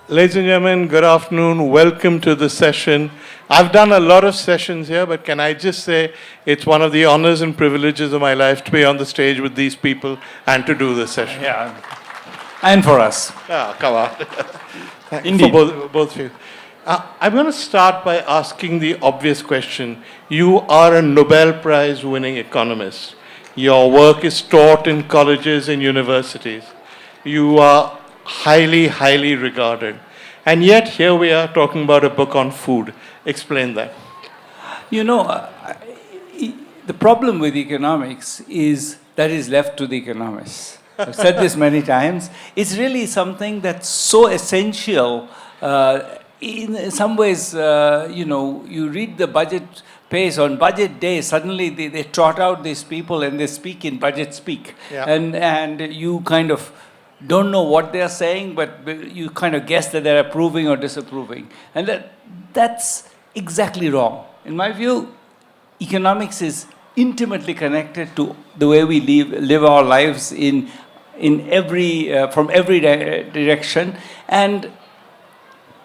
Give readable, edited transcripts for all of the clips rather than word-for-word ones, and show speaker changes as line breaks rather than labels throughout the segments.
Ladies and gentlemen, good afternoon. Welcome to the session. I've done a lot of sessions here, but can I just say it's one of the honors and privileges of my life to be on the stage with these people and to do this session.
Yeah, and for us.
Ah, come on.
Indeed.
For both of you. I'm going to start by asking the obvious question. You are a Nobel Prize winning economist. Your work is taught in colleges and universities. You are highly, highly regarded. And yet, here we are talking about a book on food. Explain that.
You know, the problem with economics is that is left to the economists. I've said this many times. It's really something that's so essential. In some ways, you read the budget page on budget day, suddenly they trot out these people and they speak in budget speak.
Yeah.
And you kind of don't know what they're saying, but you kind of guess that they're approving or disapproving. And that's exactly wrong. In my view, economics is intimately connected to the way we live our lives in from every direction. And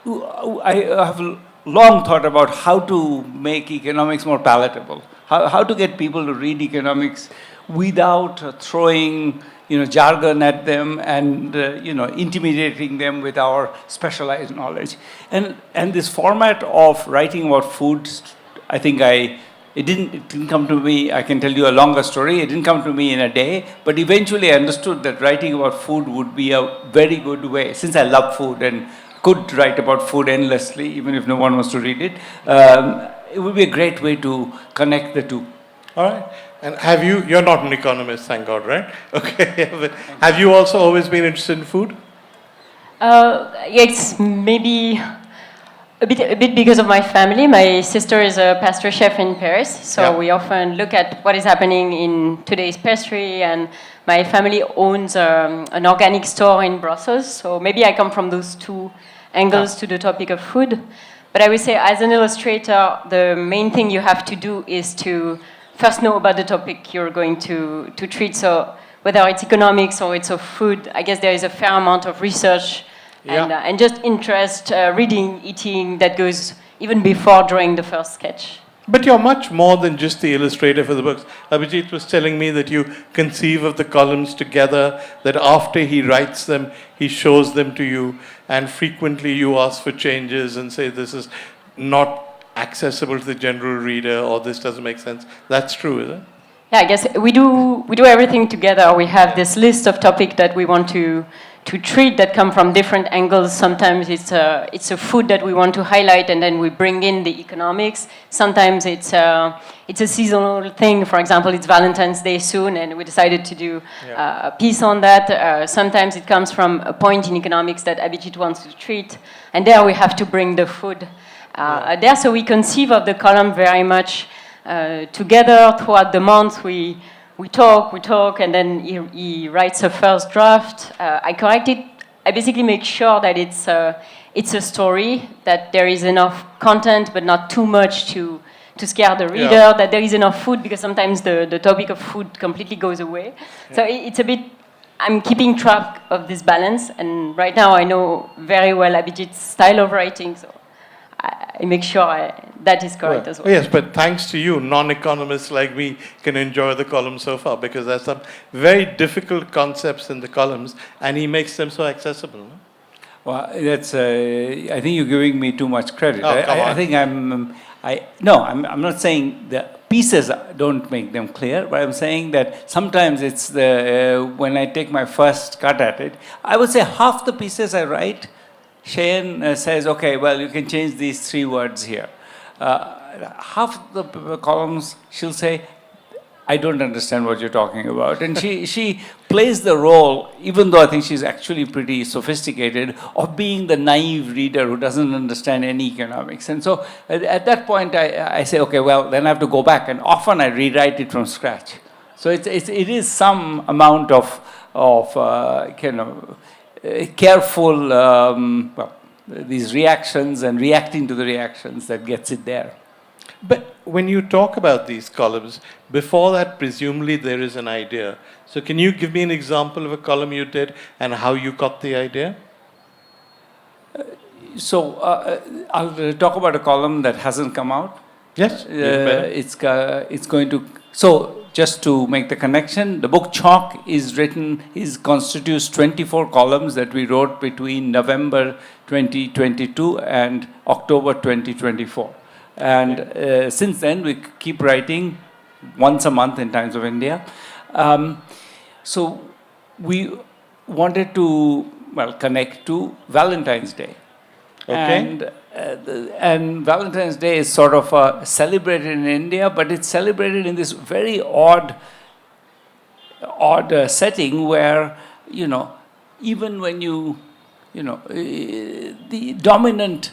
I have long thought about how to make economics more palatable, how to get people to read economics without throwing jargon at them and intimidating them with our specialized knowledge. And this format of writing about food, I think it didn't come to me. I can tell you a longer story. It didn't come to me in a day, but eventually I understood that writing about food would be a very good way, since I love food and could write about food endlessly, even if no one wants to read it. It would be a great way to connect the two.
All right. And you're not an economist, thank God, right? Okay. Have you also always been interested in food?
It's maybe a bit because of my family. My sister is a pastry chef in Paris, so we often look at what is happening in today's pastry, and my family owns an organic store in Brussels, so maybe I come from those two angles to the topic of food. But I would say, as an illustrator, the main thing you have to do is to first know about the topic you're going to treat. So whether it's economics or it's of food, I guess there is a fair amount of research and just interest, reading, eating, that goes even before drawing the first sketch.
But you're much more than just the illustrator for the books. Abhijit was telling me that you conceive of the columns together, that after he writes them, he shows them to you, and frequently you ask for changes and say this is not accessible to the general reader, or this doesn't make sense. That's true, is it?
Yeah, I guess we do everything together. We have this list of topics that we want to treat that come from different angles. Sometimes it's a food that we want to highlight, and then we bring in the economics. Sometimes it's a seasonal thing. For example, it's Valentine's Day soon, and we decided to do a piece on that. Sometimes it comes from a point in economics that Abhijit wants to treat, and there we have to bring the food there. So we conceive of the column very much together throughout the month. We talk, and then he writes a first draft. I correct it. I basically make sure that it's a story, that there is enough content, but not too much to scare the reader, that there is enough food, because sometimes the topic of food completely goes away. Yeah. So it's a bit, I'm keeping track of this balance, and right now I know very well Abhijit's style of writing, so I make sure that is correct as well.
Yes, but thanks to you, non-economists like me can enjoy the column so far, because there's some very difficult concepts in the columns, and he makes them so accessible. No?
Well, that's. I think you're giving me too much credit.
Oh, come on.
I think I'm not saying the pieces don't make them clear, but I'm saying that sometimes it's when I take my first cut at it, I would say half the pieces I write, Cheyenne says, okay, well, you can change these 3 words here. Half the columns, she'll say, I don't understand what you're talking about. And she plays the role, even though I think she's actually pretty sophisticated, of being the naive reader who doesn't understand any economics. And so at that point, I say, okay, well, then I have to go back. And often I rewrite it from scratch. So it is some amount of careful, these reactions and reacting to the reactions that gets it there.
But when you talk about these columns, before that, presumably there is an idea. So can you give me an example of a column you did and how you got the idea?
So I'll talk about a column that hasn't come out.
Yes.
It's going to. So just to make the connection, the book Chhaunk constitutes 24 columns that we wrote between November 2022 and October 2024. And since then, we keep writing once a month in Times of India. So we wanted to, connect to Valentine's Day.
Okay.
And Valentine's Day is sort of celebrated in India, but it's celebrated in this very odd setting where, even when the dominant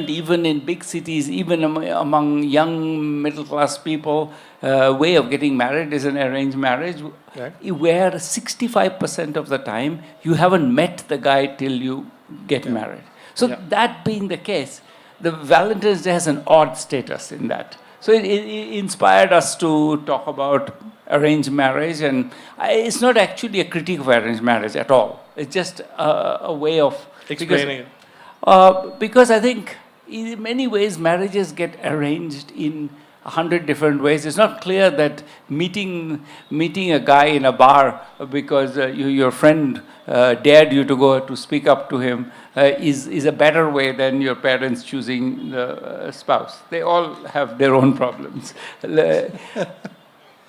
even in big cities, even among young middle-class people, way of getting married is an arranged marriage,
right,
where 65% of the time you haven't met the guy till you get married. So that being the case, the Valentine's Day has an odd status in that. So it inspired us to talk about arranged marriage, and it's not actually a critique of arranged marriage at all. It's just a way of
explaining it.
Because I think in many ways marriages get arranged in 100 different ways. It's not clear that meeting a guy in a bar because your friend dared you to go to speak up to him is a better way than your parents choosing the spouse. They all have their own problems.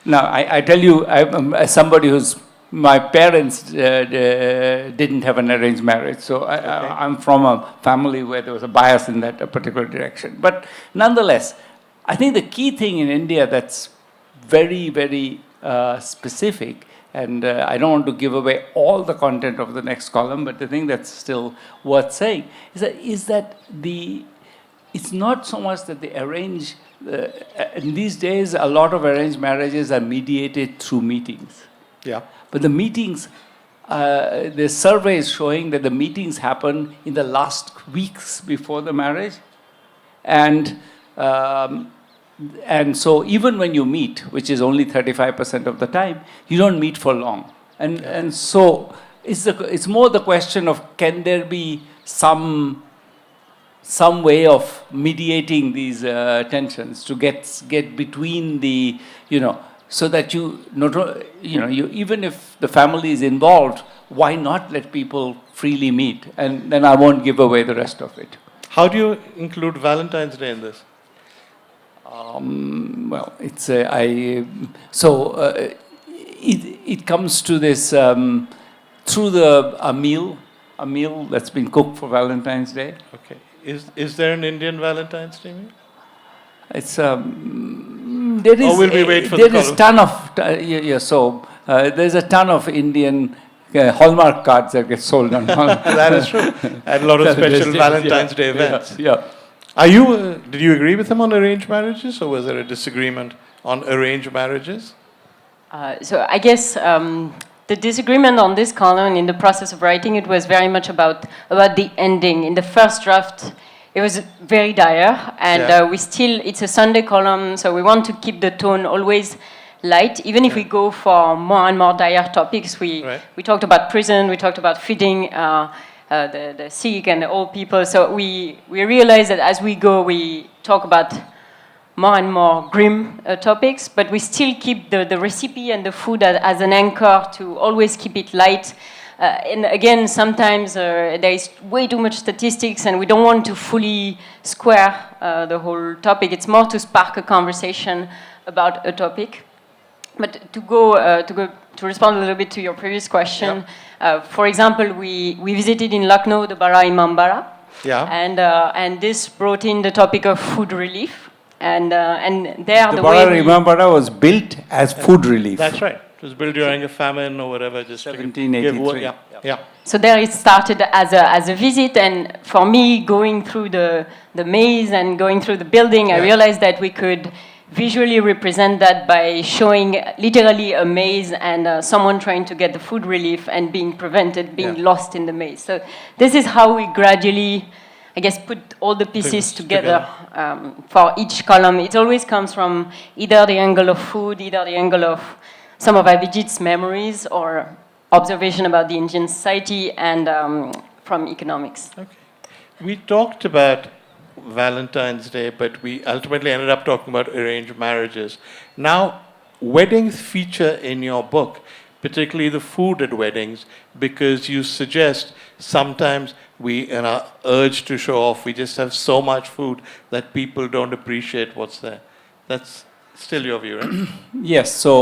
Now, I tell you, as somebody who's my parents didn't have an arranged marriage, so I'm from a family where there was a bias in that particular direction. But nonetheless, I think the key thing in India that's very, very specific, and I don't want to give away all the content of the next column, but the thing that's still worth saying is that it's not so much that they arrange. In these days, a lot of arranged marriages are mediated through meetings.
Yeah.
But the meetings, the survey is showing that the meetings happen in the last weeks before the marriage. And so even when you meet, which is only 35% of the time, you don't meet for long. And so it's more the question of, can there be some way of mediating these tensions to get between the, so that you even if the family is involved, why not let people freely meet? And then I won't give away the rest of it.
How do you include Valentine's Day in this?
It's it comes to this through a meal that's been cooked for Valentine's Day.
Okay. Is there an Indian Valentine's Day meal?
It's there is.
Or will we wait for
there
the
is ton of there's a ton of Indian Hallmark cards that get sold on Hallmark.
That is true. And a lot of special Valentine's Day events.
Yeah.
Did you agree with him on arranged marriages, or was there a disagreement on arranged marriages?
So I guess the disagreement on this column, in the process of writing, it was very much about the ending. In the first draft, it was very dire, and it's a Sunday column, so we want to keep the tone always light, even if we go for more and more dire topics. We talked about prison, we talked about feeding the sick and the old people. So we realize that as we go, we talk about more and more grim topics, but we still keep the recipe and the food as an anchor to always keep it light. And again, sometimes there is way too much statistics, and we don't want to fully square the whole topic. It's more to spark a conversation about a topic. But to respond a little bit to your previous question, for example, we visited in Lucknow the Bara Imambara, and this brought in the topic of food relief. And there the
Bara Imambara was built as food relief.
That's right. It was built during a famine or whatever, just
1783.
So there it started as a visit, and for me, going through the maze and going through the building, I realized that we could visually represent that by showing literally a maze and someone trying to get the food relief and being prevented, being lost in the maze. So this is how we gradually, I guess, put all the pieces together for each column. It always comes from either the angle of food, either the angle of some of Abhijit's memories or observation about the Indian society, and from economics.
Okay. We talked about Valentine's Day, but we ultimately ended up talking about arranged marriages. Now, weddings feature in your book, particularly the food at weddings, because you suggest sometimes we, in our urge to show off, we just have so much food that people don't appreciate what's there. That's still your view, right?
Yes. So,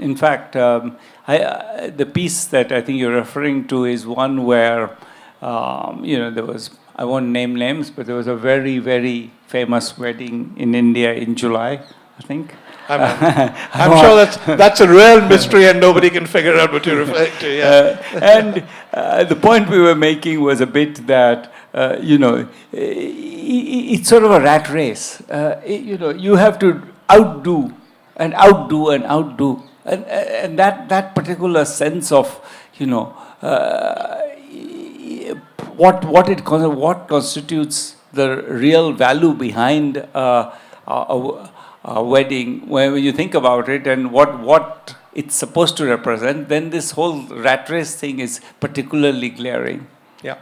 in fact, the piece that I think you're referring to is one where, there was, I won't name names, but there was a very, very famous wedding in India in July, I think.
I'm sure that's a real mystery and nobody can figure out what you're referring to. Yeah.
And the point we were making was a bit that, it's sort of a rat race. You have to outdo and outdo and outdo. And that particular sense of, what constitutes the real value behind a wedding, when you think about it, and what it's supposed to represent, then this whole rat race thing is particularly glaring.
Yeah.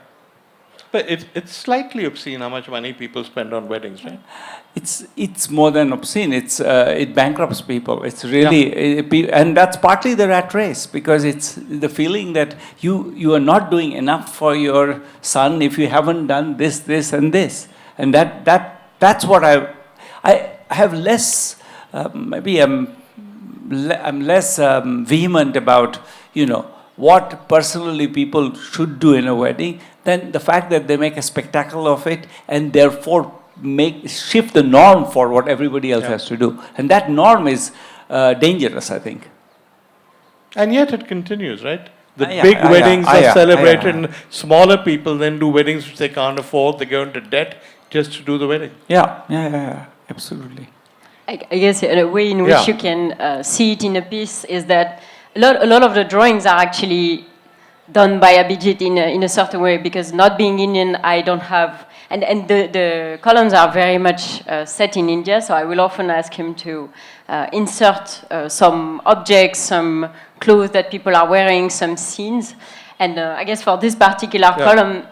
But it's slightly obscene how much money people spend on weddings, right?
It's more than obscene. It bankrupts people. It's really, and that's partly the rat race, because it's the feeling that you are not doing enough for your son if you haven't done this, this, and this, and that's what I have less. Maybe I'm less vehement about what personally people should do in a wedding than the fact that they make a spectacle of it and therefore shift the norm for what everybody else has to do. And that norm is dangerous, I think.
And yet it continues, right? The big weddings are celebrated, and smaller people then do weddings which they can't afford. They go into debt just to do the wedding.
Yeah, absolutely.
I guess a way in which you can see it in a piece is that a lot of the drawings are actually done by Abhijit in a certain way, because not being Indian, I don't have, and the columns are very much set in India, so I will often ask him to insert some objects, some clothes that people are wearing, some scenes, and I guess for this particular column,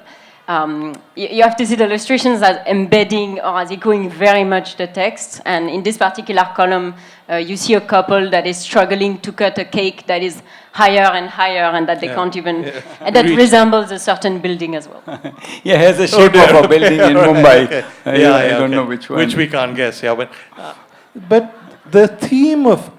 you have to see the illustrations as embedding or as echoing very much the text. And in this particular column, you see a couple that is struggling to cut a cake that is higher and higher, and that they can't even, and that resembles a certain building as well.
Yeah, it has the shape of a building in Mumbai. I don't know which one.
Which we can't guess, but the theme of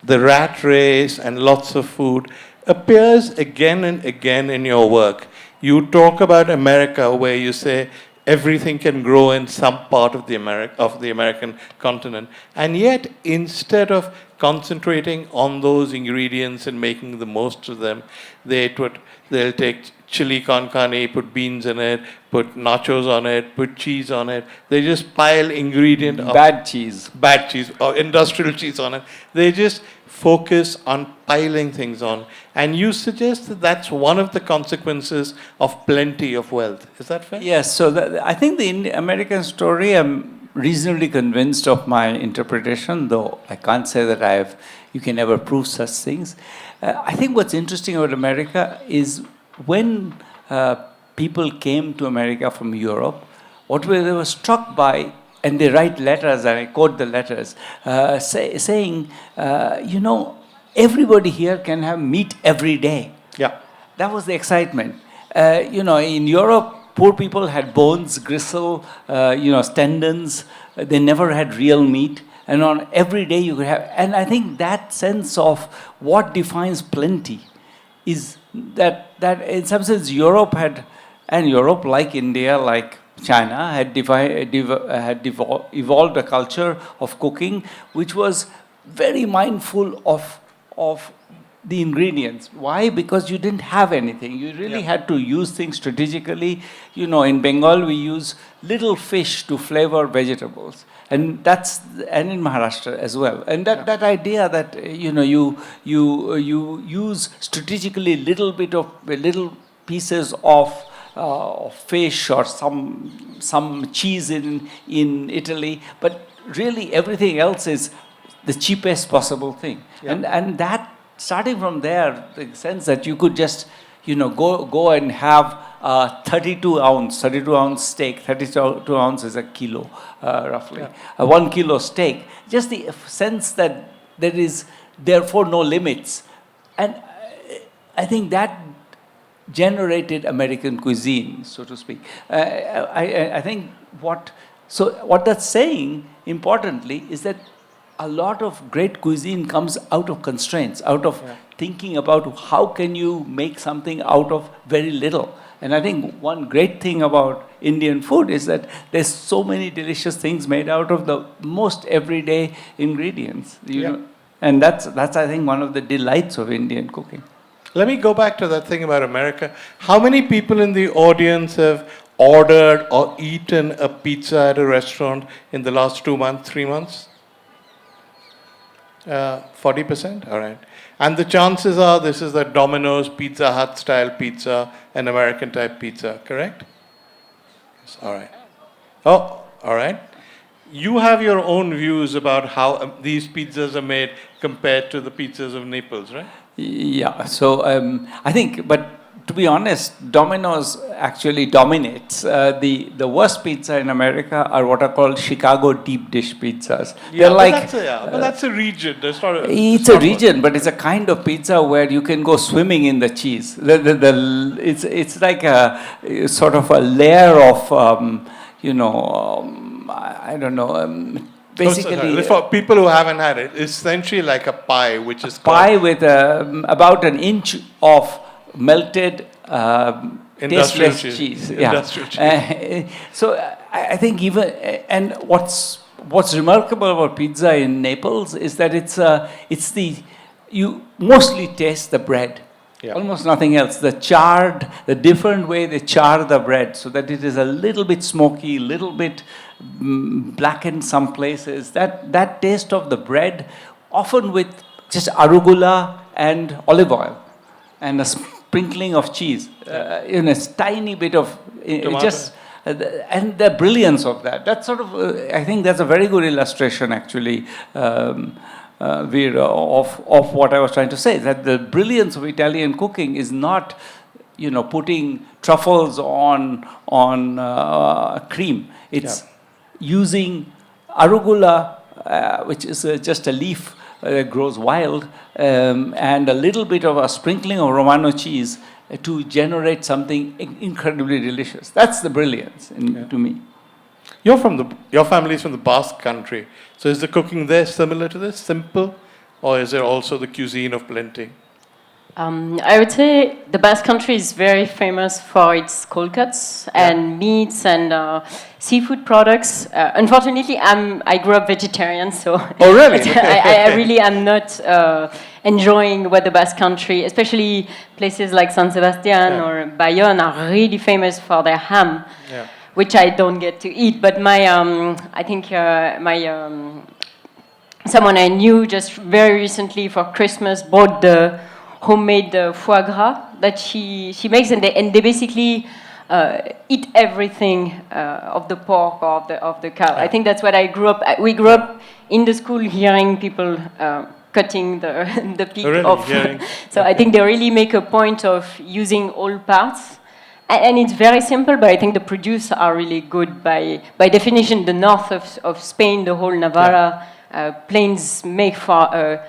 the rat race and lots of food appears again and again in your work. You talk about America, where you say everything can grow in some part of the American continent, and yet instead of concentrating on those ingredients and making the most of them, they'll take chili con carne, put beans in it, put nachos on it, put cheese on it. They just pile bad cheese or industrial cheese on it. They just focus on piling things on. And you suggest that that's one of the consequences of plenty of wealth. Is that fair?
Yes. So I think the American story, I'm reasonably convinced of my interpretation, though I can't say that you can never prove such things. I think what's interesting about America is when people came to America from Europe, they were struck by, and they write letters, and I quote the letters, saying, everybody here can have meat every day.
Yeah.
That was the excitement. In Europe, poor people had bones, gristle, tendons. They never had real meat. And on every day you could have, and I think that sense of what defines plenty is that in some sense Europe, like India, like China, had evolved a culture of cooking which was very mindful of the ingredients. Why? Because you didn't have anything. You really had to use things strategically. In Bengal we use little fish to flavor vegetables, and in Maharashtra as well. And that idea that you use strategically little pieces of fish or some cheese in Italy, but really everything else is the cheapest possible thing. And that, starting from there, the sense that you could just go and have 32 ounce steak. 32 ounce is a kilo, roughly.
Yeah.
A 1 kilo steak. Just the sense that there is therefore no limits. And I think that generated American cuisine, so to speak. I think what that's saying, importantly, is that a lot of great cuisine comes out of constraints, out of thinking about how can you make something out of very little. And I think one great thing about Indian food is that there's so many delicious things made out of the most everyday ingredients. You know? And that's I think one of the delights of Indian cooking.
Let me go back to that thing about America. How many people in the audience have ordered or eaten a pizza at a restaurant in the last 2 months, 3 months? 40%? All right. And the chances are this is a Domino's Pizza Hut style pizza, an American type pizza, correct? Yes, all right. Oh, all right. You have your own views about how these pizzas are made compared to the pizzas of Naples, right?
Yeah, so I think, but to be honest, Domino's actually dominates. The worst pizza in America are what are called Chicago deep dish pizzas.
Yeah,
They're like,
but that's a region. That's not
it's a region, but it's a kind of pizza where you can go swimming in the cheese. It's like a sort of a layer of, I don't know. Basically,
for people who haven't had it, it's essentially like a pie, which is
pie with about an inch of melted
industrial
tasteless cheese.
Industrial cheese.
So I think even and what's remarkable about pizza in Naples is that you mostly taste the bread.
Yeah.
Almost nothing else. The different way they char the bread so that it is a little bit smoky, little bit blackened some places. That taste of the bread, often with just arugula and olive oil and a sprinkling of cheese, a tiny bit of just. And the brilliance of that. That's sort of, I think that's a very good illustration actually, Vir, of what I was trying to say, that the brilliance of Italian cooking is not, putting truffles on cream. It's using arugula, which is just a leaf that grows wild, and a little bit of a sprinkling of Romano cheese to generate something incredibly delicious. That's the brilliance to me.
Your family is from the Basque country. So is the cooking there similar to this, simple? Or is there also the cuisine of plenty?
I would say the Basque country is very famous for its cold cuts and meats and seafood products. Unfortunately, I grew up vegetarian, so
oh really?
I really am not enjoying what the Basque country, especially places like San Sebastian or Bayonne, are really famous for their ham, which I don't get to eat. But I think someone I knew just very recently for Christmas bought the homemade foie gras that she makes, and they basically eat everything of the pork or of the cow. I think that's what I grew up. We grew up in the school hearing people cutting the pig off. So I think they really make a point of using all parts. And it's very simple, but I think the produce are really good. By definition, the north of Spain, the whole Navarra plains make for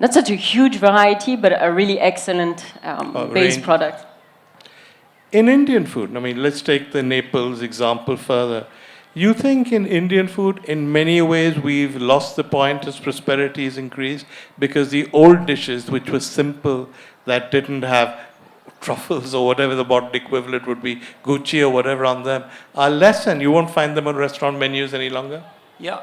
not such a huge variety, but a really excellent base product.
In Indian food, let's take the Naples example further. You think in Indian food, in many ways, we've lost the point as prosperity is increased because the old dishes, which were simple, that didn't have truffles or whatever the modern equivalent would be, Gucci or whatever on them, are less, and you won't find them on restaurant menus any longer?
Yeah,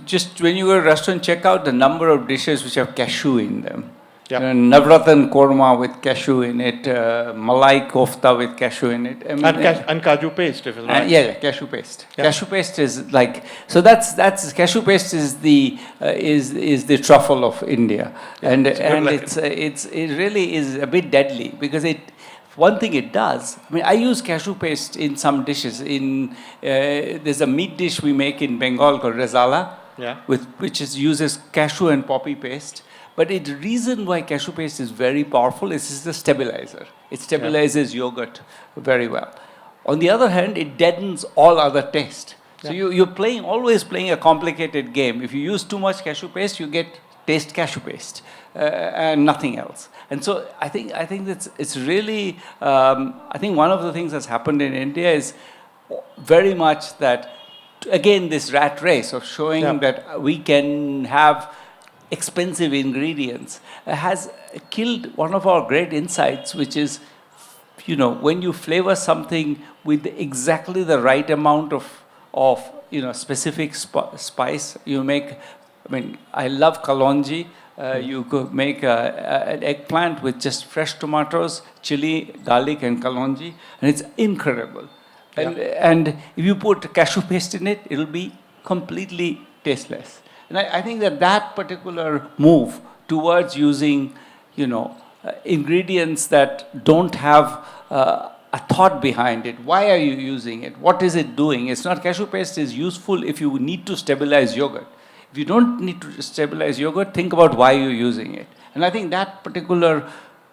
just when you go to a restaurant, check out the number of dishes which have cashew in them. Navratan korma with cashew in it, malai kofta with cashew in it.
And kaju paste, if it's right.
Cashew paste. Yeah. Cashew paste is like, so that's cashew paste is the truffle of India, and it really is a bit deadly because one thing it does, I use cashew paste in some dishes. There's a meat dish we make in Bengal called rezala, which uses cashew and poppy paste. But the reason why cashew paste is very powerful is it's a stabilizer. It stabilizes yogurt very well. On the other hand, it deadens all other taste. So you're always playing a complicated game. If you use too much cashew paste, you get taste cashew paste and nothing else. And so I think it's really, I think one of the things that's happened in India is very much that, again, this rat race of showing that we can have expensive ingredients has killed one of our great insights, which is, when you flavor something with exactly the right amount of specific spice, you make, I love kalonji. You could make an eggplant with just fresh tomatoes, chili, garlic, and kalonji, and it's incredible. And if you put cashew paste in it, it'll be completely tasteless. And I think that particular move towards using, ingredients that don't have a thought behind it. Why are you using it? What is it doing? It's not, cashew paste is useful if you need to stabilize yogurt. If you don't need to stabilize yogurt, think about why you're using it. And I think that particular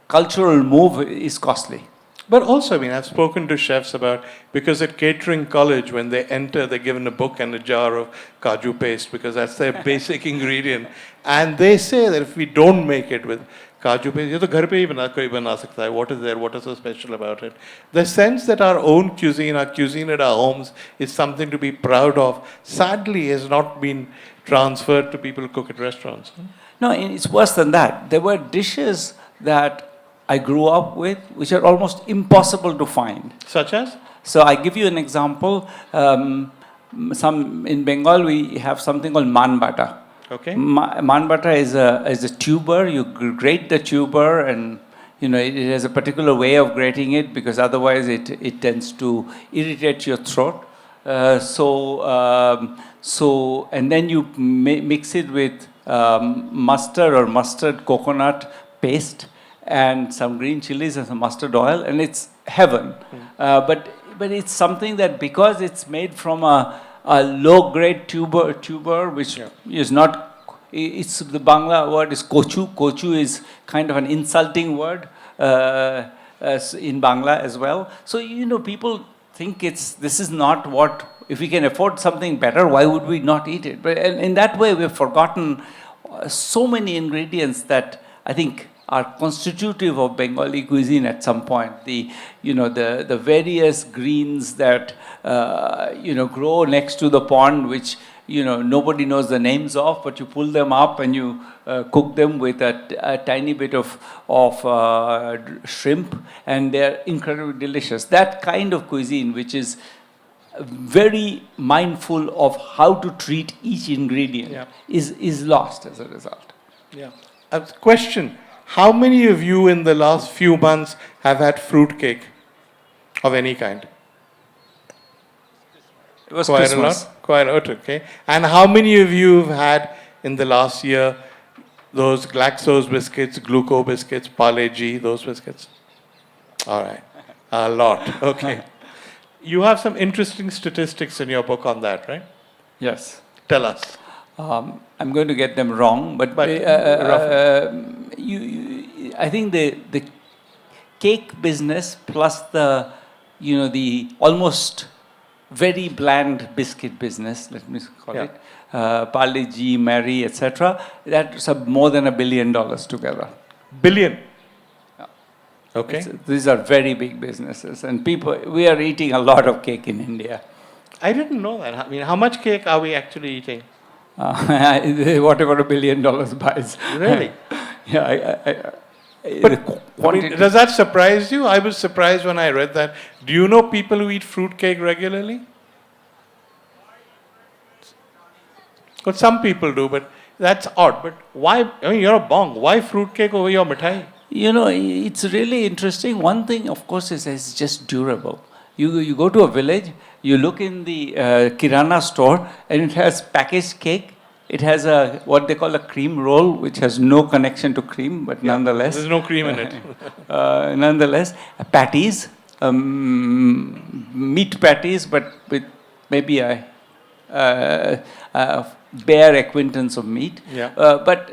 cultural move is costly.
But also, I've spoken to chefs about, because at catering college, when they enter, they're given a book and a jar of kaju paste, because that's their basic ingredient. And they say that if we don't make it with kaju paste, तो घर पे ही बना सकता है. What is there? What is so special about it? The sense that our own cuisine, our cuisine at our homes, is something to be proud of, sadly has not been transferred to people who cook at restaurants.
No, it's worse than that. There were dishes that I grew up with, which are almost impossible to find.
Such as?
So I give you an example. In Bengal, we have something called man bata.
Okay.
Man bata is a tuber. You grate the tuber, and it has a particular way of grating it, because otherwise it tends to irritate your throat. And then you mix it with mustard or mustard coconut paste, and some green chilies and some mustard oil, and it's heaven. But it's something that, because it's made from a low-grade tuber, which is not, it's the Bangla word is kochu. Kochu is kind of an insulting word in Bangla as well. So, people think this is not what, if we can afford something better, why would we not eat it? But in that way, we've forgotten so many ingredients that I think are constitutive of Bengali cuisine at some point. The various greens that grow next to the pond, which nobody knows the names of, but you pull them up and you cook them with a tiny bit of shrimp, and they're incredibly delicious. That kind of cuisine, which is very mindful of how to treat each ingredient, is lost as a result.
Yeah. A question. How many of you in the last few months have had fruit cake of any kind?
It was Christmas.
Quite a lot, okay. And how many of you have had in the last year those Glaxo's biscuits, Gluco biscuits, Parle-G, those biscuits? All right. A lot, okay. You have some interesting statistics in your book on that, right?
Yes.
Tell us.
I'm going to get them wrong, but I think the cake business plus the almost very bland biscuit business, let me call it, Parle-G, Marie, etc., that's more than $1 billion together.
Billion? Okay.
These are very big businesses, and we are eating a lot of cake in India.
I didn't know that. How much cake are we actually eating?
Whatever $1 billion buys.
Really?
Yeah.
Does that surprise you? I was surprised when I read that. Do you know people who eat fruit cake regularly? Well, some people do, but that's odd. But why? You're a bong. Why fruit cake over your mithai?
It's really interesting. One thing, of course, is it's just durable. You go to a village, you look in the Kirana store, and it has packaged cake. It has what they call a cream roll, which has no connection to cream, but nonetheless.
There's no cream in it.
Nonetheless, patties, meat patties, but with maybe bare acquaintance of meat.
Yeah.
But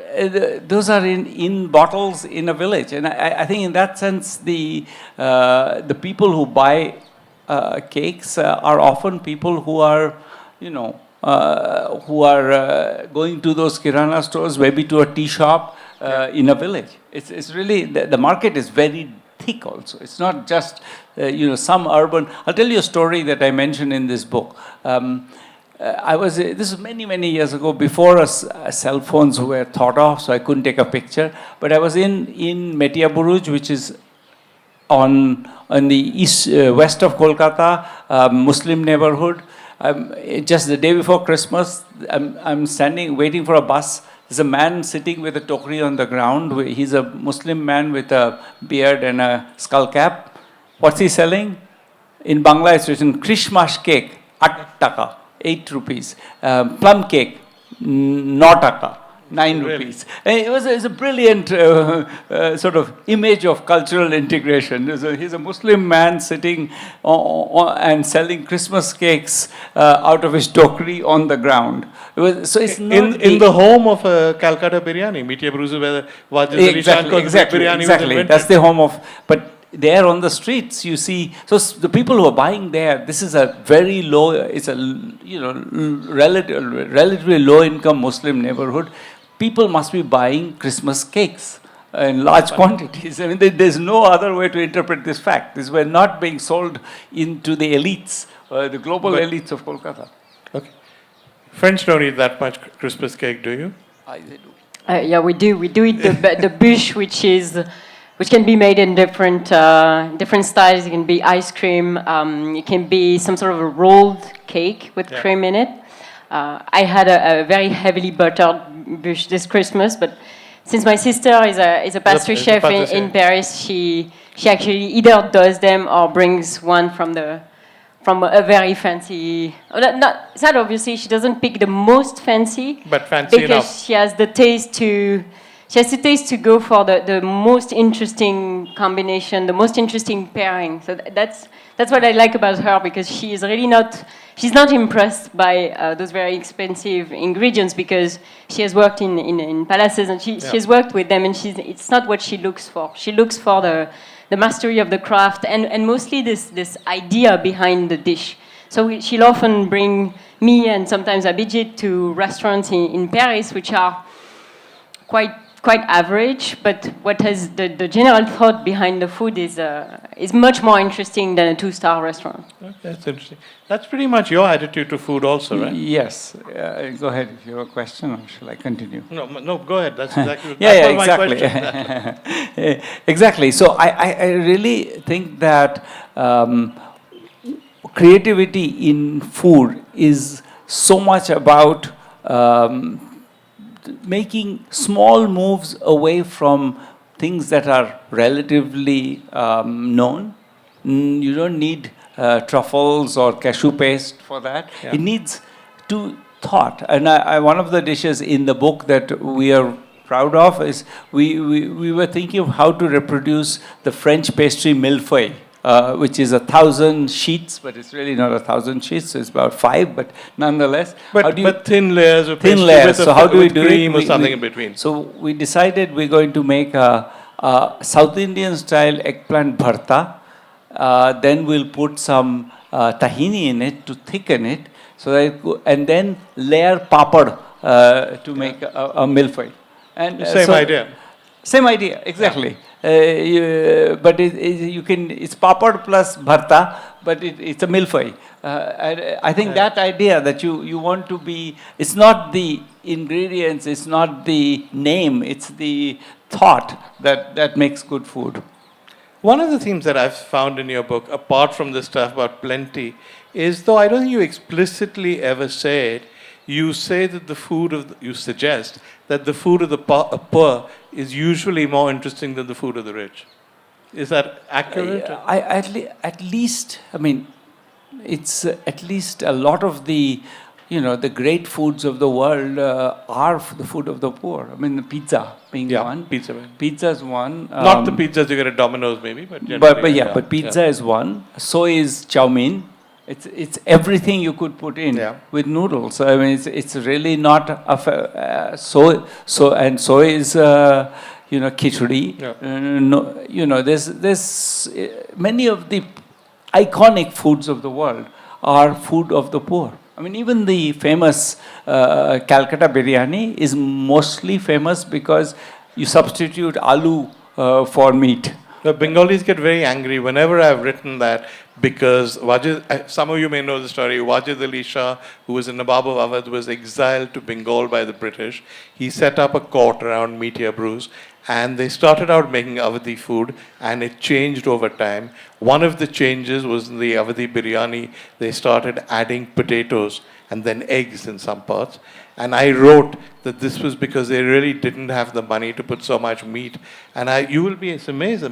those are in bottles in a village, and I think in that sense the people who buy cakes are often people who are, going to those kirana stores, maybe to a tea shop in a village. It's really the market is very thick also. It's not just some urban. I'll tell you a story that I mentioned in this book. This is many years ago, before cell phones were thought of, so I couldn't take a picture. But I was in Metia Buruj, which is on the west of Kolkata, Muslim neighborhood. Just the day before Christmas, I'm standing waiting for a bus. There's a man sitting with a tokri on the ground. He's a Muslim man with a beard and a skull cap. What's he selling? In Bangla, it's written Christmas cake, 8 taka, 8 rupees. Plum cake, 9 taka, 9 rupees. And it was a brilliant sort of image of cultural integration. He's a Muslim man sitting and selling Christmas cakes out of his tokri on the ground. So it's not
in the home of Calcutta biryani, Metia Buruj, where biryani was invented.
That's the home of. But there on the streets, you see. So the people who are buying there, this is a very low. It's a relatively low income Muslim neighborhood. People must be buying Christmas cakes in large quantities. I mean, there's no other way to interpret this fact. These were not being sold into the elites, the global elites of Kolkata.
Okay. French don't eat that much Christmas cake, do you?
They do.
Yeah, we do. We do eat the bûche, which can be made in different styles. It can be ice cream. It can be some sort of a rolled cake with cream in it. I had a very heavily buttered bûche this Christmas, but since my sister is a pastry chef in Paris, she actually either does them or brings one from a very fancy. It's not obviously she doesn't pick the most fancy,
but fancy
because
enough.
She has the taste to go for the most interesting combination, the most interesting pairing. So that's what I like about her, because she's not impressed by those very expensive ingredients, because she has worked in palaces and she has worked with them, and it's not what she looks for. She looks for the mastery of the craft and mostly this idea behind the dish. So she'll often bring me and sometimes Abhijit to restaurants in Paris, which are quite average, but what has the general thought behind the food is much more interesting than a 2-star restaurant.
Okay, that's interesting. That's pretty much your attitude to food also, right?
Yes. Go ahead if you have a question, or shall I continue?
No, go ahead. That's exactly
exactly.
my question.
Exactly. So I really think that creativity in food is so much about making small moves away from things that are relatively known. You don't need truffles or cashew paste for that.
Yeah.
It needs thought. And one of the dishes in the book that we are proud of is we were thinking of how to reproduce the French pastry millefeuille. Which is 1,000 sheets, but it's really not 1,000 sheets. So it's about 5, but nonetheless.
But thin layers of
thin layers. So how do we do
cream
it?
Or something in between.
So we decided we're going to make a South Indian style eggplant bharta. Then we'll put some tahini in it to thicken it. So that and then layer papad to make a millefeuille. And
Same idea.
Same idea, exactly. But it's papad plus bharta, but it's a millefeuille. I think that idea that you want to be, it's not the ingredients, it's not the name, it's the thought that makes good food.
One of the themes that I've found in your book, apart from the stuff about plenty, is, though I don't think you explicitly ever say it, you say that you suggest that the food of the poor is usually more interesting than the food of the rich. Is that accurate?
At least, I mean, it's at least a lot of the, the great foods of the world are the food of the poor. I mean, the pizza being one. Pizza is one.
Not the pizzas you get at Domino's, maybe, but generally.
But pizza is one. So is chow mein. It's everything you could put in with noodles. I mean, it's really not soy is khichdi. No, there's many of the iconic foods of the world are food of the poor. I mean, even the famous Calcutta biryani is mostly famous because you substitute aloo for meat.
The Bengalis get very angry whenever I've written that, because some of you may know the story. Wajid Ali Shah, who was a Nawab of Awadh, was exiled to Bengal by the British. He set up a court around Meteor Brews, and they started out making Awadhi food, and it changed over time. One of the changes was in the Awadhi biryani, they started adding potatoes and then eggs in some parts. And I wrote that this was because they really didn't have the money to put so much meat. And you will be amazed.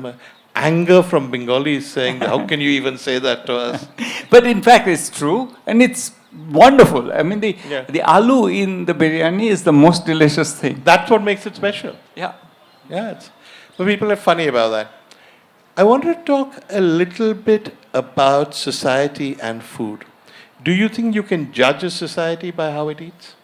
Anger from Bengalis saying, how can you even say that to us?
But in fact, it's true, and it's wonderful. I mean, the aloo in the biryani is the most delicious thing.
That's what makes it special.
Yeah.
Yeah, but people are funny about that. I want to talk a little bit about society and food. Do you think you can judge a society by how it eats?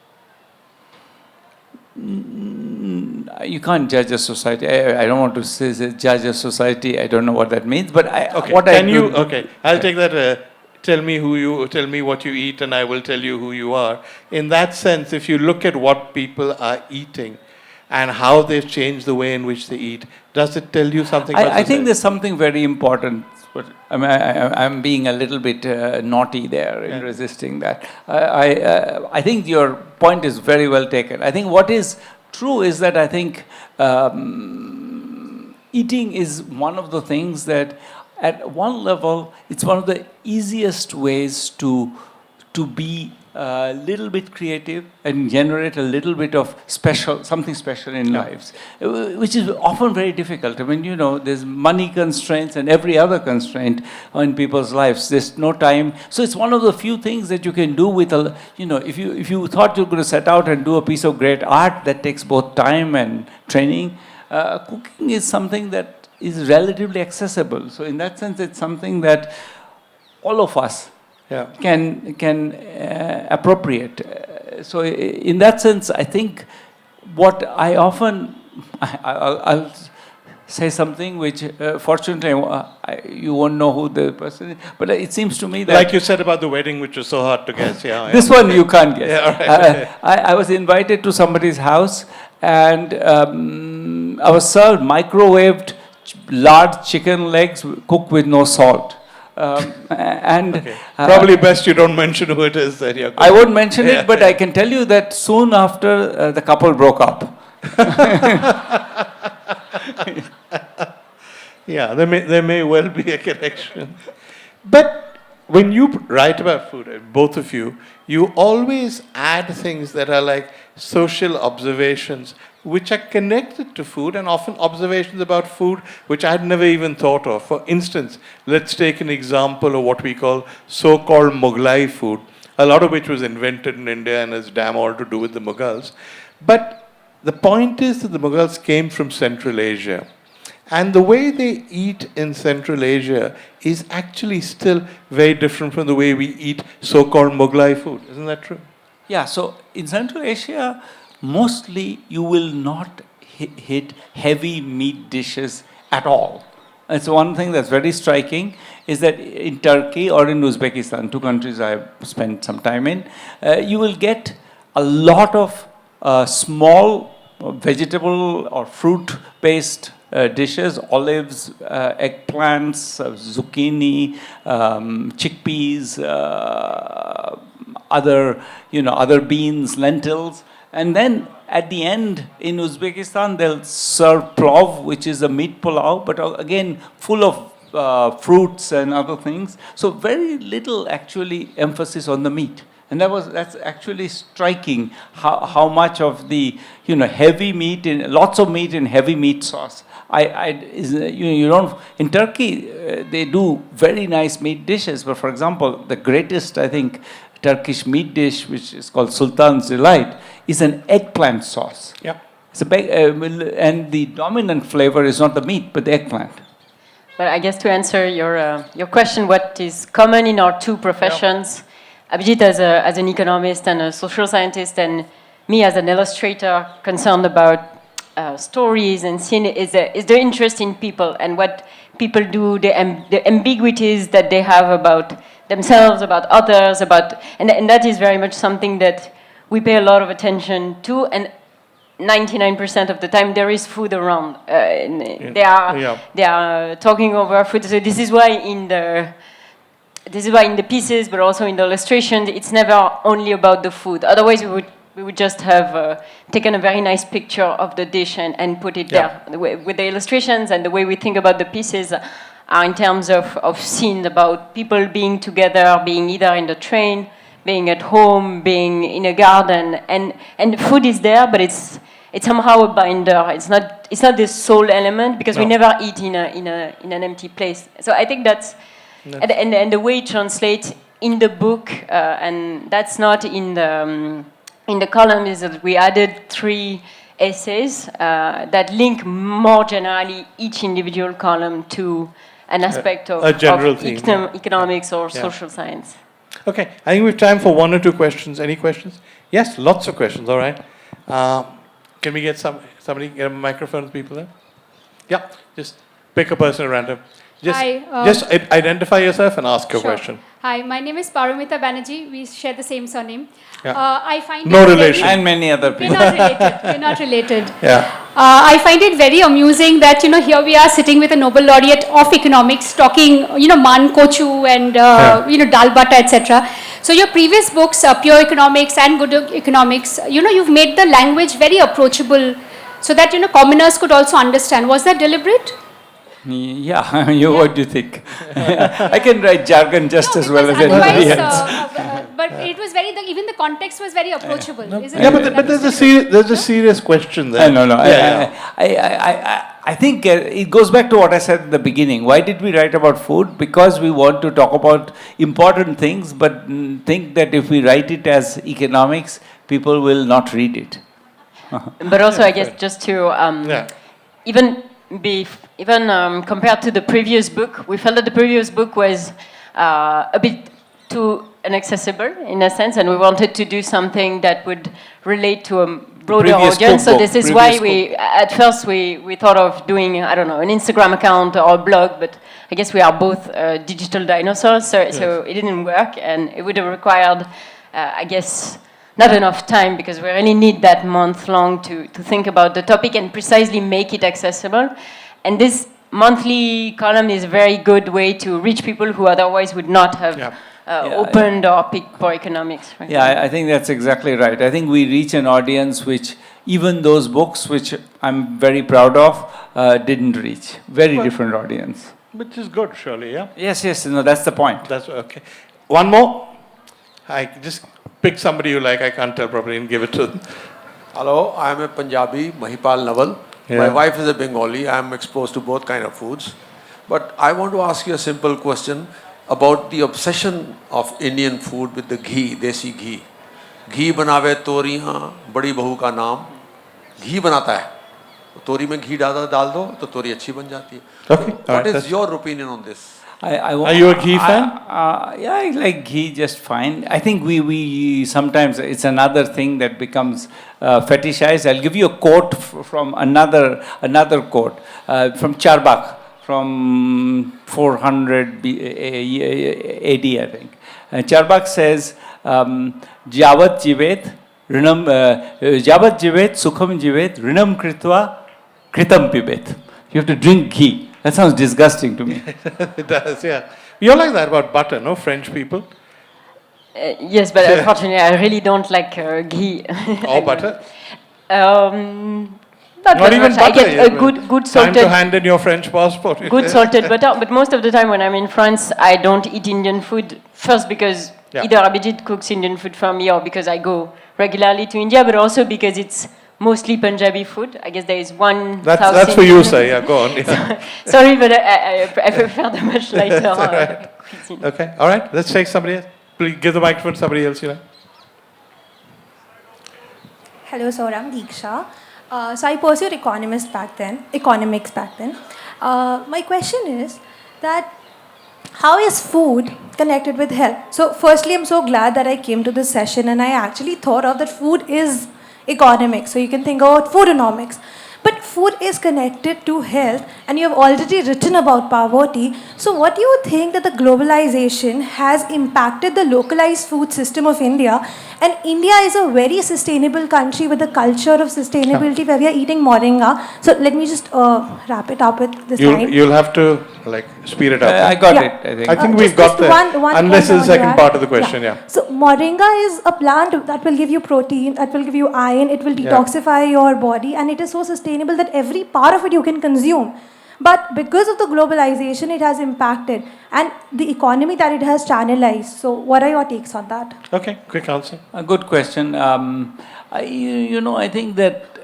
You can't judge a society. I don't want to say judge a society. I don't know what that means. But
I'll take that. Tell me what you eat, and I will tell you who you are. In that sense, if you look at what people are eating and how they've changed the way in which they eat, does it tell you something about
I think there's something very important. But I'm being a little bit naughty there in resisting that. I think your point is very well taken. I think what is true is that I think eating is one of the things that, at one level, it's one of the easiest ways to be a little bit creative and generate a little bit of something special in lives, which is often very difficult. I mean, there's money constraints and every other constraint in people's lives. There's no time. So it's one of the few things that you can do with if you thought you're going to set out and do a piece of great art that takes both time and training, cooking is something that is relatively accessible. So in that sense, it's something that all of us can appropriate. So in that sense, I think what I often, I'll say something which fortunately you won't know who the person is, but it seems to me that...
Like you said about the wedding, which was so hard to guess.
This one you can't guess.
Yeah, right.
I was invited to somebody's house, and I was served microwaved large chicken legs cooked with no salt.
Probably best you don't mention who it is.
I won't mention it, but I can tell you that soon after the couple broke up.
Yeah, there may well be a connection. But when you write about food, both of you, you always add things that are like social observations which are connected to food, and often observations about food which I'd never even thought of. For instance, let's take an example of what we call so-called Mughlai food, a lot of which was invented in India and has damn all to do with the Mughals. But the point is that the Mughals came from Central Asia. And the way they eat in Central Asia is actually still very different from the way we eat so-called Mughlai food. Isn't that true?
Yeah, so in Central Asia, mostly you will not hit heavy meat dishes at all. And so one thing that's very striking is that in Turkey or in Uzbekistan, two countries I've spent some time in, you will get a lot of small vegetable or fruit-based dishes, olives, eggplants, zucchini, chickpeas, other beans, lentils. And then at the end in Uzbekistan, they'll serve plov, which is a meat pulao, but again, full of fruits and other things. So very little actually emphasis on the meat. And that's actually striking how much of the heavy meat lots of meat in heavy meat sauce. You don't in Turkey they do very nice meat dishes, but for example, the greatest I think Turkish meat dish, which is called Sultan's Delight, is an eggplant sauce.
Yeah.
It's and the dominant flavor is not the meat, but the eggplant.
But I guess to answer your question, what is common in our two professions, Abhijit as an economist and a social scientist, and me as an illustrator concerned about stories and scene, is the interest in people and what people do, the ambiguities that they have about themselves, about others, and that is very much something that we pay a lot of attention to, and 99% of the time there is food around. They are talking over food. So this is why in the pieces, but also in the illustrations, it's never only about the food. Otherwise, we would just have taken a very nice picture of the dish and put it there. With the illustrations and the way we think about the pieces are in terms of scenes, about people being together, being either in the train, being at home, being in a garden, and food is there, but it's somehow a binder. It's not this sole element, because we never eat in an empty place. So I think that's and the way it translates in the book, and that's not in the column, is that we added 3 essays that link more generally each individual column to an aspect of economics or social science.
Okay, I think we have time for 1 or 2 questions. Any questions? Yes, lots of questions. All right. Can we get somebody get a microphone to people there? Yeah, just pick a person at random. Just identify yourself and ask your question.
Hi, my name is Paromita Banerjee. We share the same surname.
Yeah.
I find
no relation.
And many other people.
We're not related.
Yeah.
I find it very amusing that, here we are sitting with a Nobel laureate of economics talking, man, kochu and, dal bata, etc. So your previous books, Pure Economics and Good Economics, you've made the language very approachable so that, commoners could also understand. Was that deliberate?
Yeah, what do you think? I can write jargon just as well as anybody else.
But it was even the context was very approachable.
But there's a serious question there.
No. I think it goes back to what I said at the beginning. Why did we write about food? Because we want to talk about important things, but think that if we write it as economics, people will not read it.
But also, I guess, just to even compared to the previous book, we felt that the previous book was a bit too inaccessible in a sense, and we wanted to do something that would relate to a broader audience. So this is why at first we thought of doing, I don't know, an Instagram account or a blog, but I guess we are both digital dinosaurs, so it didn't work, and it would have required, I guess, not enough time, because we really need that month long to think about the topic and precisely make it accessible. And this monthly column is a very good way to reach people who otherwise would not have opened or picked for economics. Right?
Yeah, I think that's exactly right. I think we reach an audience which even those books, which I'm very proud of, didn't reach. Very different audience.
Which is good, surely, yeah?
Yes, no, that's the point.
That's okay. One more? I just pick somebody you like, I can't tell properly, and give it to them.
Hello, I am a Punjabi, Mahipal Naval.
Yeah.
My wife is a Bengali. I am exposed to both kind of foods. But I want to ask you a simple question about the obsession of Indian food with the ghee, desi ghee. Ghee बनावे तोरियाँ, बड़ी बहू का नाम. घी बनाता है. तोरी में घी डाल दो तो तोरी अच्छी बन जाती है.
Okay.
What is your opinion on this?
Are you a ghee fan?
Yeah, I like ghee just fine. I think we sometimes, it's another thing that becomes fetishized. I'll give you a quote from another quote from Charbak from 400 AD, I think. Charbak says, Javat jivet sukham jivet rinam kritva kritam pibet. You have to drink ghee. That sounds disgusting to me.
It does, yeah. You're like that about butter, no? French people?
Yes, but unfortunately, I really don't like ghee.
Or butter?
Not
even
much.
butter.
I get a good salted.
Time to hand in your French passport.
Good salted butter, but most of the time when I'm in France, I don't eat Indian food. First, because either Abhijit cooks Indian food for me, or because I go regularly to India, but also because it's mostly Punjabi food. I guess there is one.
That's for you, sir. Yeah, go on. Yeah.
Sorry, but I prefer the much lighter cuisine.
Okay, all right. Let's take somebody else. Please give the microphone to somebody else.
Hello, sir. I'm Deeksha. So I pursued economics back then, My question is that how is food connected with health? So, firstly, I'm so glad that I came to this session and I actually thought of that food is economics. So, you can think about foodonomics. But food is connected to health, and you have already written about poverty. So, what do you think that the globalization has impacted the localized food system of India? And India is a very sustainable country with a culture of sustainability where we are eating moringa. So, let me just wrap it up with this line.
You'll have to like speed it up.
I got
Yeah.
it, I think.
I think we've
Just
got there.
one
Unless
point
it's
I
the
want to
second
add.
part of the question, yeah.
So moringa is a plant that will give you protein, that will give you iron, it will detoxify your body, and it is so sustainable that every part of it you can consume. But because of the globalization, it has impacted, and the economy that it has channelized. So what are your takes on that?
Okay, quick answer.
A good question. I think that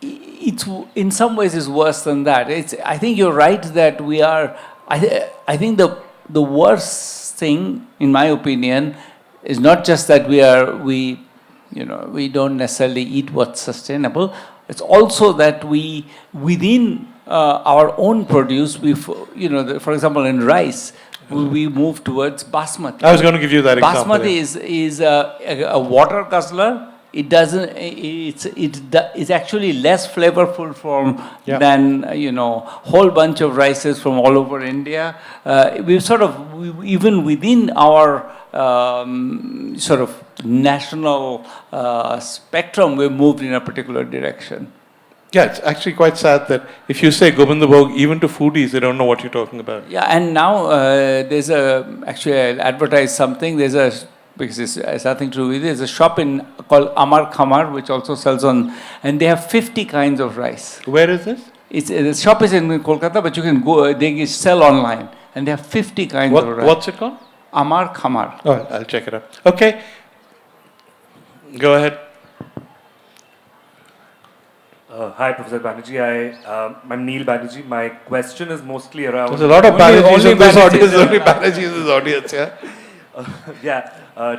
it's in some ways is worse than that. I think you're right that we are. I think the worst thing, in my opinion, is not just that we don't necessarily eat what's sustainable. It's also that we within our own produce, for example, in rice, we move towards basmati.
I was going to give you that example.
Basmati is a water guzzler. It doesn't. It's actually less flavorful than whole bunch of rices from all over India. We've even within our sort of national spectrum, we've moved in a particular direction.
Yeah, it's actually quite sad that if you say Govindabhog, even to foodies, they don't know what you're talking about.
Yeah, and now actually I'll advertise something. Because it has nothing to do with it. There's a shop called Amar Khamar, which also sells and they have 50 kinds of rice.
Where is this?
The shop is in Kolkata, but you can go, they sell online, and they have 50 kinds of rice.
What's it called?
Amar Khamar.
Oh, I'll check it out. Okay. Go ahead.
Hi, Professor Banerjee. I'm Neil Banerjee. My question is mostly around...
There's a lot of Banerjees in this audience.
Only
Banerjees in this audience, yeah?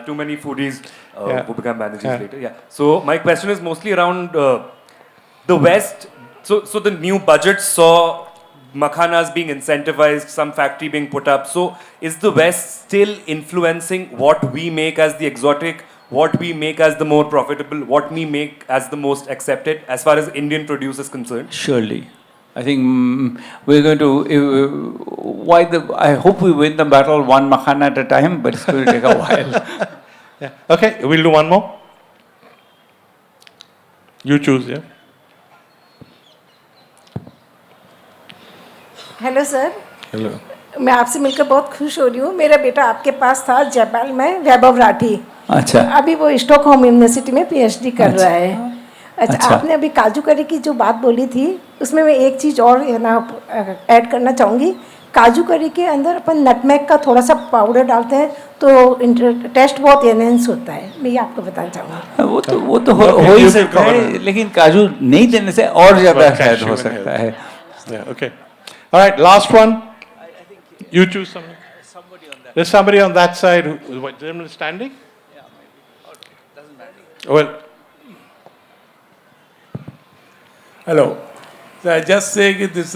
Too many foodies who become Banerjees later. Yeah. So my question is mostly around the West. So the new budget saw makhanas being incentivized, some factory being put up. So is the West still influencing what we make as the exotic, what we make as the more profitable, what we make as the most accepted, as far as Indian produce is concerned?
Surely. I think we're going to. I hope we win the battle one makhana at a time, but it's going to take a while.
Yeah. Okay, we'll do one more. You choose, yeah.
Hello sir,
Hello.
मैं आपसे मिलकर बहुत खुश हो रही हूँ. मेरा बेटा आपके पास था जयपाल में, वैभव राठी.
अच्छा.
अभी वो स्टॉकहोम यूनिवर्सिटी में पीएचडी कर रहा है. अच्छा, आपने अभी काजू करी की जो बात बोली थी, उसमें मैं एक चीज़ और ऐड करना चाहूँगी. काजू करी के अंदर अपन नटमेग का थोड़ा सा पाउडर डालते हैं तो टेस्ट बहुत एनहेंस होता है. मैं ये आपको बताना चाहूँगा.
वो तो हो ही सकता है, लेकिन काजू नहीं देने से और ज़्यादा शायद हो सकता है.
Yeah, okay. All right, last one. You choose somebody. There's somebody on that side who, what, gentleman standing?
Yeah, maybe. Okay, doesn't matter.
Well,
hello. So I just say that this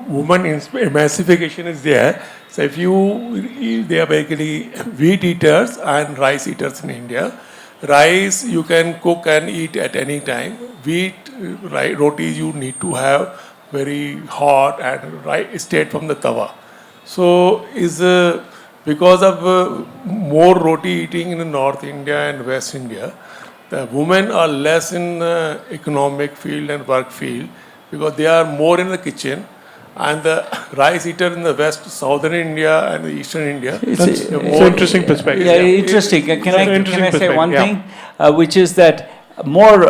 woman emancipation is there. So if they are basically wheat eaters and rice eaters in India. Rice you can cook and eat at any time. Wheat, rotis you need to have very hot and straight from the tawa. So is because of more roti eating in North India and West India, the women are less in economic field and work field because they are more in the kitchen, and the rice eater in the West, Southern India and the Eastern India.
It's an interesting perspective.
Yeah, interesting. Can I say one thing, which is that more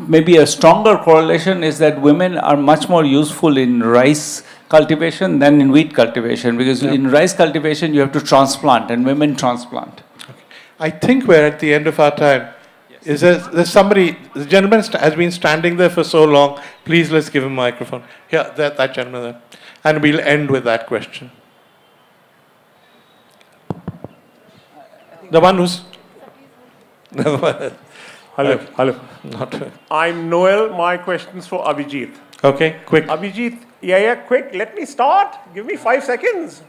maybe a stronger correlation is that women are much more useful in rice cultivation than in wheat cultivation, because in rice cultivation you have to transplant and women transplant.
Okay. I think we're at the end of our time. Is there's somebody, the gentleman has been standing there for so long. Please let's give him a microphone. Yeah, that gentleman there. And we'll end with that question. The one who's...
Hello.
Not
I'm Noel. My question's for Abhijit.
Okay, quick.
Abhijit, Yeah, quick, let me start. Give me 5 seconds.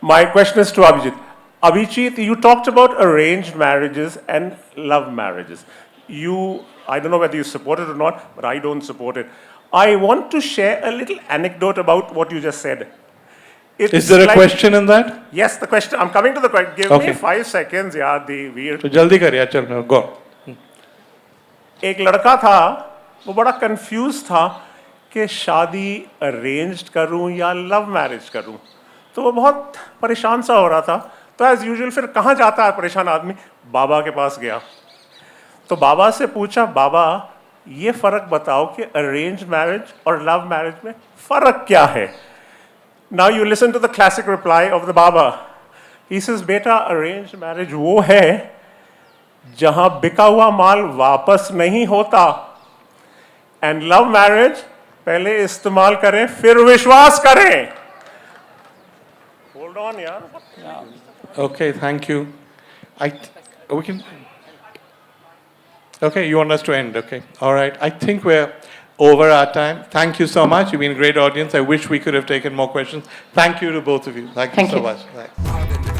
My question is to Abhijit. Abhijit, you talked about arranged marriages and love marriages. I don't know whether you support it or not, but I don't support it. I want to share a little anecdote about what you just said.
Is there a question in that?
Yes, the question. I'm coming to the question. Give me 5 seconds, yaar, Vir.
So jaldi kar yaar, chal, go.
एक लड़का था, वो बड़ा confuse था कि शादी arranged करूं या लव मैरिज करूं, तो वो बहुत परेशान सा हो रहा था. तो एज यूजुअल फिर कहाँ जाता है परेशान आदमी? बाबा के पास गया. तो बाबा से पूछा, बाबा ये फर्क बताओ कि अरेंज मैरिज और लव मैरिज में फर्क क्या है? Now you listen to the classic reply of the baba. He says, बेटा अरेंज मैरिज वो है जहां बिका हुआ माल वापस नहीं होता, एंड लव मैरिज पहले इस्तेमाल करें फिर विश्वास करें. होल्ड ऑन यार.
Okay, thank you. We can. Okay, you want us to end? Okay, all right. I think we're over our time. Thank you so much. You've been a great audience. I wish we could have taken more questions. Thank you to both of you. Thank you so much. Thanks.